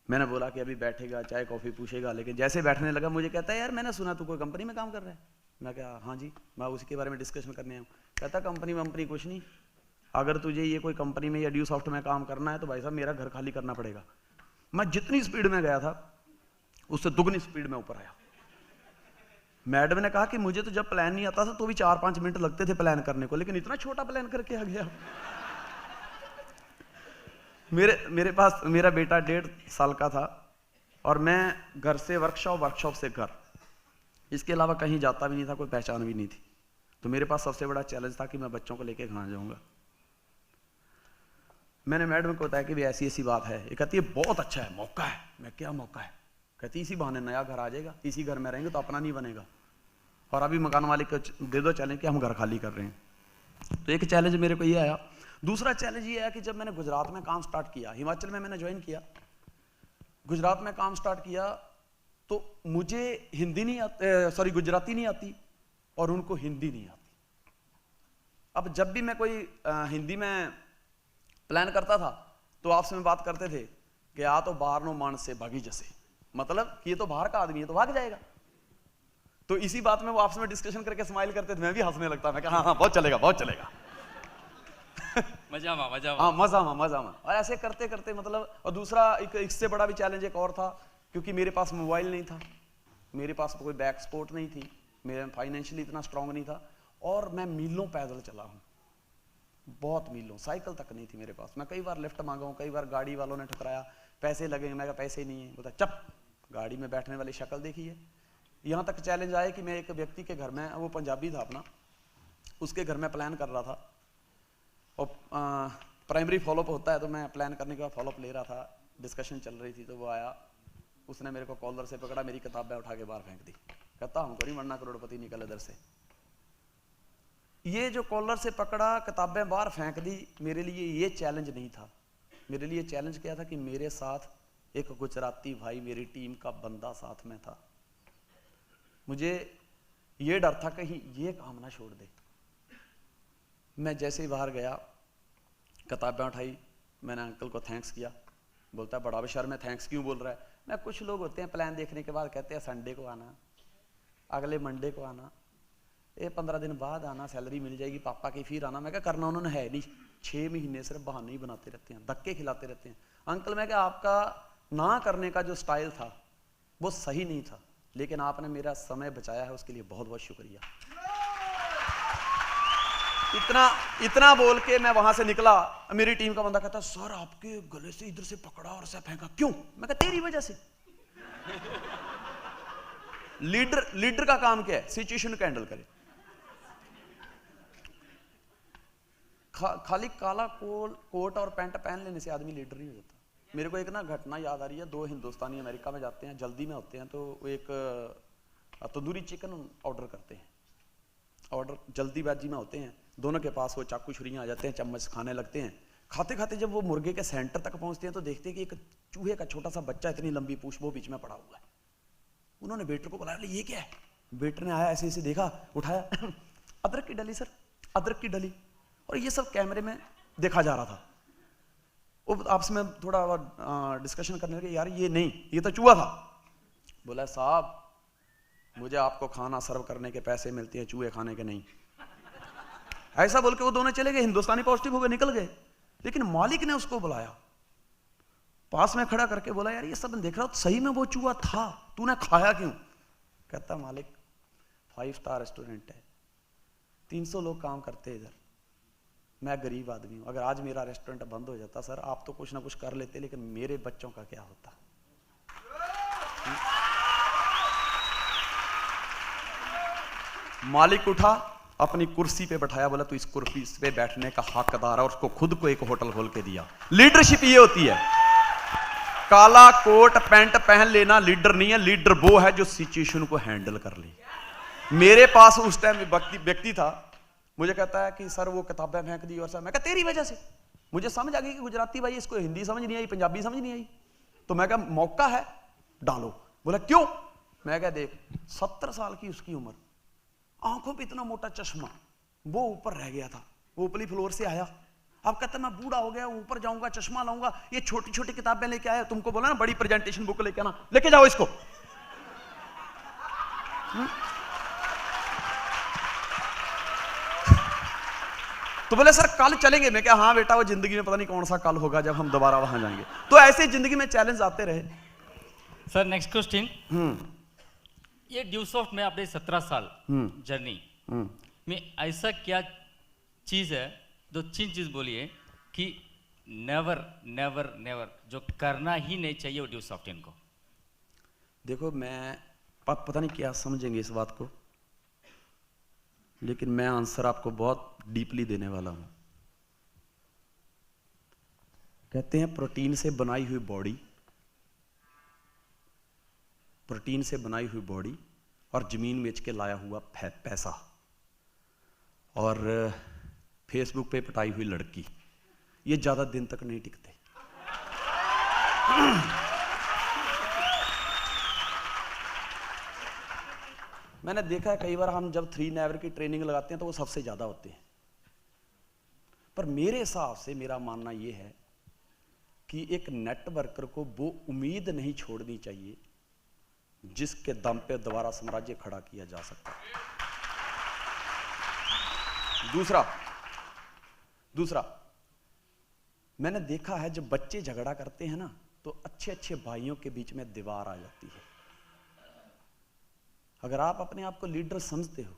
मैंने बोला कि अभी बैठेगा, चाय कॉफ़ी पूछेगा, लेकिन जैसे बैठने लगा मुझे कहता है यार मैंने सुना तू कोई कंपनी में काम कर रहा है। मैं कहा हाँ जी, मैं उसी के बारे में डिस्कशन करने आऊँ। कहता कंपनी वंपनी कुछ नहीं, अगर तुझे ये कोई कंपनी में या ड्यू सॉफ्ट में काम करना है तो भाई साहब मेरा घर खाली करना पड़ेगा। मैं जितनी स्पीड में गया था उससे दुगनी स्पीड में ऊपर आया। मैडम ने कहा कि मुझे तो जब प्लान नहीं आता था तो भी 4-5 मिनट लगते थे प्लान करने को, लेकिन इतना छोटा प्लान करके आ गया। मेरे पास मेरा बेटा 1.5 साल का था और मैं घर से वर्कशॉप, वर्कशॉप से घर, इसके अलावा कहीं जाता भी नहीं था, कोई पहचान भी नहीं थी। तो मेरे पास सबसे बड़ा चैलेंज था कि मैं बच्चों को लेके कहाँ जाऊँगा। मैंने मैडम को बताया कि भी ऐसी ऐसी बात है। ये कहती है बहुत अच्छा है, मौका है। मैं क्या मौका है? कहती इसी बहाने नया घर आ जाएगा, इसी घर में रहेंगे तो अपना नहीं बनेगा, और अभी मकान मालिक को दे दो चैलेंज कि हम घर खाली कर रहे हैं। तो एक चैलेंज मेरे को ये आया। दूसरा चैलेंज ये आया कि जब मैंने गुजरात में काम स्टार्ट किया, हिमाचल में मैंने ज्वाइन किया, गुजरात में काम स्टार्ट किया, तो मुझे हिंदी नहीं आती, गुजराती नहीं आती और उनको हिंदी नहीं आती। अब जब भी मैं कोई हिंदी में प्लान करता था तो आपस में बात करते थे कि आ तो बाहर नो मानस से भागी जैसे, मतलब ये तो बाहर का आदमी है तो भाग जाएगा। तो इसी बात में वो आपस में डिस्कशन करके स्माइल करते थे, मैं भी हंसने लगता। मैं कहा हाँ बहुत चलेगा, बहुत चलेगा। मजा हाँ मजा में। और ऐसे करते करते मतलब, और दूसरा एक इससे बड़ा भी चैलेंज एक और था, क्योंकि मेरे पास मोबाइल नहीं था, मेरे पास कोई बैक सपोर्ट नहीं थी, मेरे फाइनेंशियली इतना स्ट्रांग नहीं था, और मैं मीलों पैदल चला हूँ, बहुत मीलों, साइकिल तक नहीं थी मेरे पास। मैं कई बार लिफ्ट मांगा हूँ, कई बार गाड़ी वालों ने ठुकराया, पैसे लगेंगे, मैं कहा पैसे नहीं है, बोलता चप, गाड़ी में बैठने वाली शक्ल देखी है। यहाँ तक चैलेंज आया कि मैं एक व्यक्ति के घर में, वो पंजाबी था अपना, उसके घर में प्लान कर रहा था, और प्राइमरी फॉलोअप होता है, तो मैं प्लान करने के बाद फॉलोअप ले रहा था, डिस्कशन चल रही थी, तो वो आया, उसने मेरे को कॉलर से पकड़ा, मेरी किताबें उठा के बाहर फेंक दी, कहता हमको नहीं मरना, करोड़पति निकल इधर से। ये जो कॉलर से पकड़ा, किताबें बाहर फेंक दी, मेरे लिए ये चैलेंज नहीं था। मेरे लिए चैलेंज क्या था कि मेरे साथ एक गुजराती भाई, मेरी टीम का बंदा साथ में था। मुझे ये डर था कहीं ये काम ना छोड़ दे। मैं जैसे ही बाहर गया, किताबें उठाई, मैंने अंकल को थैंक्स किया। बोलता है बड़ा बेशर्म है, थैंक्स क्यों बोल रहा है? मैं, कुछ लोग होते हैं प्लान देखने के बाद कहते हैं संडे को आना, अगले मंडे को आना, ये 15 दिन बाद आना, सैलरी मिल जाएगी पापा की, फिर आना। मैं क्या करना उन्होंने है नहीं, 6 महीने सिर्फ बहाने ही बनाते रहते हैं, धक्के खिलाते रहते हैं। अंकल मैं क्या, आपका ना करने का जो स्टाइल था वो सही नहीं था, लेकिन आपने मेरा समय बचाया है, उसके लिए बहुत बहुत शुक्रिया। इतना बोल के मैं वहां से निकला। मेरी टीम का बंदा कहता सर आपके गले से इधर से पकड़ा और से फेंका, क्यों? मैं कहा तेरी वजह से। लीडर का काम क्या है? सिचुएशन को हैंडल करे। खाली काला कोट और पैंट पहन लेने से आदमी लीडर नहीं हो जाता। मेरे को एक ना घटना याद आ रही है, 2 हिंदुस्तानी अमेरिका में जाते हैं, जल्दी में होते हैं, तो वो एक तंदूरी चिकन ऑर्डर करते हैं, ऑर्डर जल्दीबाजी में होते हैं, दोनों के पास वो चाकू छुरियां आ जाते हैं, चम्मच खाने लगते हैं। खाते खाते जब वो मुर्गे के सेंटर तक पहुंचते हैं तो देखते हैं कि एक चूहे का छोटा सा बच्चा, इतनी लंबी पूंछ, वो बीच में पड़ा हुआ है। उन्होंने वेटर को बुलाया, ये क्या है? वेटर ने आया, ऐसे ऐसे देखा, उठाया, अदरक की डली सर, अदरक की डली। और ये सब कैमरे में देखा जा रहा था। वो आपस में थोड़ा डिस्कशन करने लगे, यार ये नहीं, ये तो चूहा था। बोला साहब मुझे आपको खाना सर्व करने के पैसे मिलते हैं, चूहे खाने के नहीं। ऐसा बोल के वो दोनों चले गए, हिंदुस्तानी पॉजिटिव हो गए, निकल गए। लेकिन मालिक ने उसको बुलाया, पास में खड़ा करके बोला यार ये सब देख रहा हो, सही में वो चूहा था, तूने खाया क्यों? कहता मालिक 5 स्टार रेस्टोरेंट है, 300 लोग काम करते हैं इधर, मैं गरीब आदमी हूं, अगर आज मेरा रेस्टोरेंट बंद हो जाता सर, आप तो कुछ ना कुछ कर लेते, लेकिन मेरे बच्चों का क्या होता? मालिक उठा, अपनी कुर्सी पे बैठाया, बोला तू इस कुर्सी पे बैठने का हकदार है, और उसको खुद को एक होटल खोल के दिया। लीडरशिप ये होती है। काला कोट पैंट पहन लेना लीडर नहीं है, लीडर वो है जो सिचुएशन को हैंडल कर ले। मेरे पास उस टाइम व्यक्ति था, मुझे कहता है कि सर वो किताबें फेंक दी, और सर मैं कहा तेरी वजह से। मुझे समझ आ गई कि गुजराती भाई, इसको हिंदी समझ नहीं आई, पंजाबी समझ नहीं आई, तो मैं कहा मौका है डालो। बोला क्यों? मैं कहा देख 70 साल की उसकी उम्र, आंखों पे इतना मोटा चश्मा, वो ऊपर रह गया था, वो ऊपरी फ्लोर से आया, आप कहते हैं मैं बूढ़ा हो गया, ऊपर जाऊंगा, चश्मा लाऊंगा, ये छोटी छोटी किताबें लेके आया, तुमको बोला ना बड़ी प्रेजेंटेशन बुक लेके आना, लेके जाओ इसको। तो बोले सर कल चलेंगे। मैं क्या, हाँ बेटा वो जिंदगी में पता नहीं कौन सा कल होगा जब हम दोबारा वहां जाएंगे। तो ऐसे जिंदगी में चैलेंज आते रहे। सर नेक्स्ट क्वेश्चन, ये ड्यूसॉफ्ट में आपने 17 साल जर्नी में ऐसा क्या चीज है, दो तीन चीज बोलिए कि नेवर नेवर नेवर जो करना ही नहीं चाहिए वो ड्यूसॉफ्ट इनको। देखो मैं पता नहीं क्या समझेंगे इस बात को, लेकिन मैं आंसर आपको बहुत डीपली देने वाला हूं। कहते हैं प्रोटीन से बनाई हुई बॉडी, प्रोटीन से बनाई हुई बॉडी और जमीन बेच के लाया हुआ पैसा और फेसबुक पे पटाई हुई लड़की, ये ज्यादा दिन तक नहीं टिकते। मैंने देखा है कई बार हम जब 3 नेवर की ट्रेनिंग लगाते हैं तो वो सबसे ज्यादा होते हैं। पर मेरे हिसाब से मेरा मानना यह है कि एक नेटवर्कर को वो उम्मीद नहीं छोड़नी चाहिए जिसके दम पे दोबारा साम्राज्य खड़ा किया जा सकता है। दूसरा मैंने देखा है जब बच्चे झगड़ा करते हैं ना तो अच्छे अच्छे भाइयों के बीच में दीवार आ जाती है। अगर आप अपने आप को लीडर समझते हो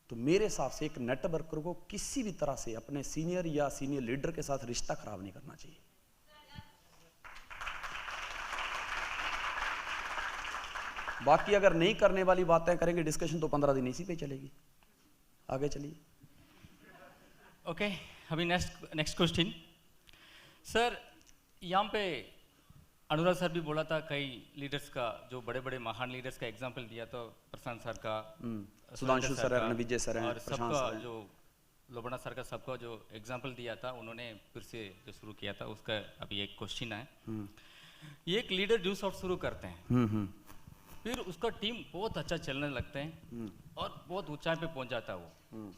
तो मेरे हिसाब से एक नेटवर्कर को किसी भी तरह से अपने सीनियर या सीनियर लीडर के साथ रिश्ता खराब नहीं करना चाहिए। बाकी अगर नहीं करने वाली बातें करेंगे डिस्कशन तो 15 दिन इसी पे चलेगी। आगे चलिए। ओके, अभी नेक्स्ट क्वेश्चन सर, यहाँ पे अनुराग सर भी बोला था कई लीडर्स का, जो बड़े बड़े महान लीडर्स का एग्जाम्पल दिया, तो प्रशांत सर का, सुधांशु सर है, विजय सर है, और सबका जो लोबना सर का सबका जो एग्जाम्पल दिया था, उन्होंने फिर से जो शुरू किया था उसका अभी एक क्वेश्चन है। ये एक लीडर ड्यूसॉफ्ट शुरू करते हैं, फिर उसका टीम बहुत अच्छा चलने लगते हैं और बहुत ऊंचाई पे पहुंच जाता है वो।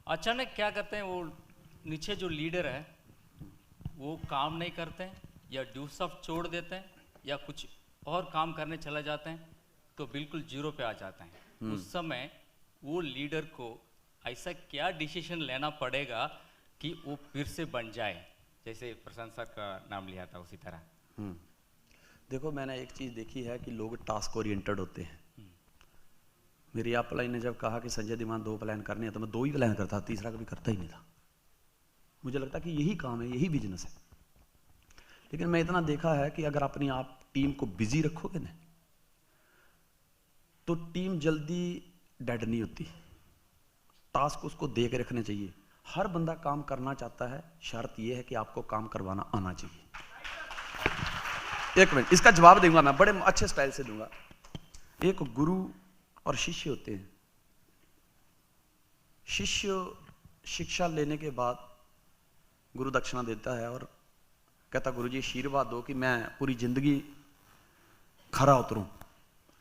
अचानक क्या करते हैं, वो नीचे जो लीडर है वो काम नहीं करते हैं या ड्यूसॉफ्ट छोड़ देते हैं या कुछ और काम करने चले जाते हैं, तो बिल्कुल जीरो पे आ जाते हैं। उस समय वो लीडर को ऐसा क्या डिसीजन लेना पड़ेगा कि वो फिर से बन जाए, जैसे प्रशांत सर का नाम लिया था उसी तरह। देखो मैंने एक चीज देखी है कि लोग टास्क ओरिएंटेड होते हैं। मेरी अपलाइन ने जब कहा कि संजय दीवान 2 प्लान करने हैं तो मैं 2 ही प्लान करता, तीसरा कभी करता ही नहीं था। मुझे लगता कि यही काम है, यही बिजनेस है। लेकिन मैं इतना देखा है कि अगर अपनी आप टीम को बिजी रखोगे ना तो टीम जल्दी डेड नहीं होती। टास्क उसको दे के रखने चाहिए। हर बंदा काम करना चाहता है, शर्त यह है कि आपको काम करवाना आना चाहिए। एक मिनट, इसका जवाब दूंगा मैं, बड़े अच्छे स्टाइल से दूंगा। एक गुरु और शिष्य होते हैं। शिष्य शिक्षा लेने के बाद गुरु दक्षिणा देता है और कहता गुरु जी आशीर्वाद दो कि मैं पूरी जिंदगी खरा उतरूं।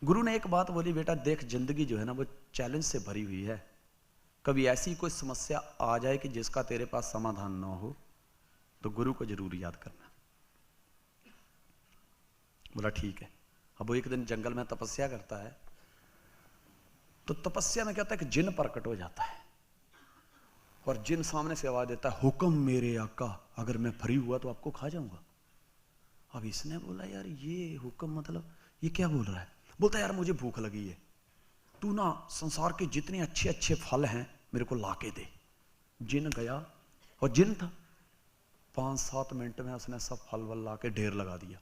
गुरु ने एक बात बोली, बेटा देख जिंदगी जो है ना वो चैलेंज से भरी हुई है। कभी ऐसी कोई समस्या आ जाए कि जिसका तेरे पास समाधान ना हो तो गुरु को जरूर याद करना। बोला ठीक है। अब वो एक दिन जंगल में तपस्या करता है, तो तपस्या में क्या होता है कि जिन प्रकट हो जाता है और जिन सामने से आवाज देता है, हुक्म मेरे आका, अगर मैं फ्री हुआ तो आपको खा जाऊंगा। अब इसने बोला यार ये हुक्म मतलब ये क्या बोल रहा है। बोलता यार मुझे भूख लगी है, तू ना संसार के जितने अच्छे अच्छे फल हैं मेरे को लाके दे। जिन गया और जिन था 5-7 मिनट में उसने सब फल वल ला के ढेर लगा दिया।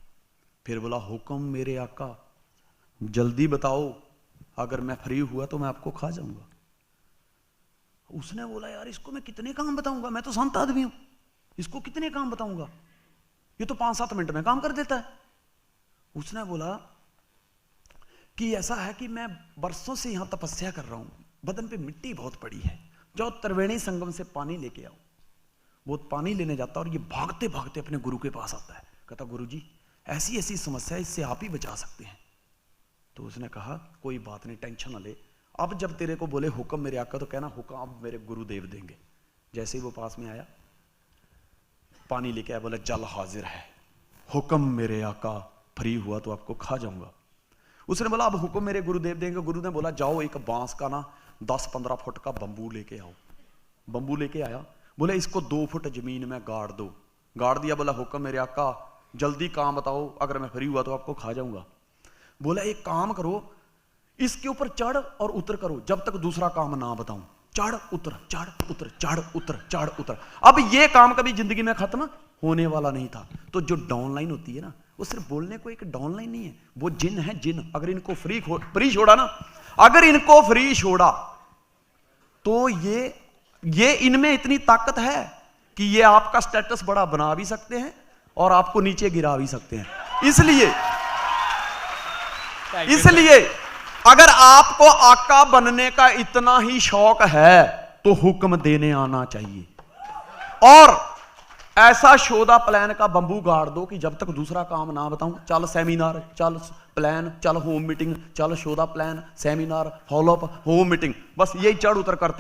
फिर बोला हुक्म मेरे आका, जल्दी बताओ, अगर मैं फ्री हुआ तो मैं आपको खा जाऊंगा। उसने बोला यार इसको मैं कितने काम बताऊंगा, मैं तो संत आदमी हूं, इसको कितने काम बताऊंगा, ये तो 5-7 मिनट में काम कर देता है। उसने बोला कि ऐसा है कि मैं बरसों से यहां तपस्या कर रहा हूं, बदन पे मिट्टी बहुत पड़ी है, जाओ त्रिवेणी संगम से पानी लेके आओ। वो पानी लेने जाता और ये भागते भागते अपने गुरु के पास आता है। कहता गुरु जी ऐसी ऐसी समस्या है, इससे आप ही बचा सकते हैं। तो उसने कहा कोई बात नहीं, टेंशन न ले, अब जब तेरे को बोले हुक्म मेरे आका तो कहना हुक्म अब मेरे गुरुदेव देंगे। जैसे ही वो पास में आया पानी लेके आया, बोला जल हाजिर है, हुक्म मेरे आका, फ्री हुआ तो आपको खा जाऊंगा। उसने बोला अब हुक्म मेरे गुरुदेव देंगे। गुरु ने बोला जाओ एक बांस का ना 10-15 फुट का बंबू लेके आओ। बंबू लेके आया, बोले इसको 2 फुट जमीन में गाड़ दो। गाड़ दिया, बोला हुक्म मेरे आका, जल्दी काम बताओ, अगर मैं फ्री हुआ तो आपको खा जाऊंगा। बोला एक काम करो, इसके ऊपर चढ़ और उतर करो जब तक दूसरा काम ना बताऊं। चढ़ उतर, चढ़ उतर, चढ़ उतर, चढ़ उतर। अब ये काम कभी जिंदगी में खत्म होने वाला नहीं था। तो जो डाउनलाइन होती है ना, वो सिर्फ बोलने को एक डाउनलाइन नहीं है, वो जिन है जिन। अगर इनको फ्री छोड़ा ना, अगर इनको फ्री छोड़ा तो ये इनमें इतनी ताकत है कि ये आपका स्टेटस बड़ा बना भी सकते हैं और आपको नीचे गिरा भी सकते हैं। इसलिए अगर आपको आका बनने का इतना ही शौक है तो हुक्म देने आना चाहिए और ऐसा शोधा प्लान का बंबू गाड़ दो कि जब तक दूसरा काम ना बताऊं, चल सेमिनार, चल प्लान, चल होम मीटिंग, चल शोधा plan, seminar, follow up, home meeting, बस यही चढ़ उतर करते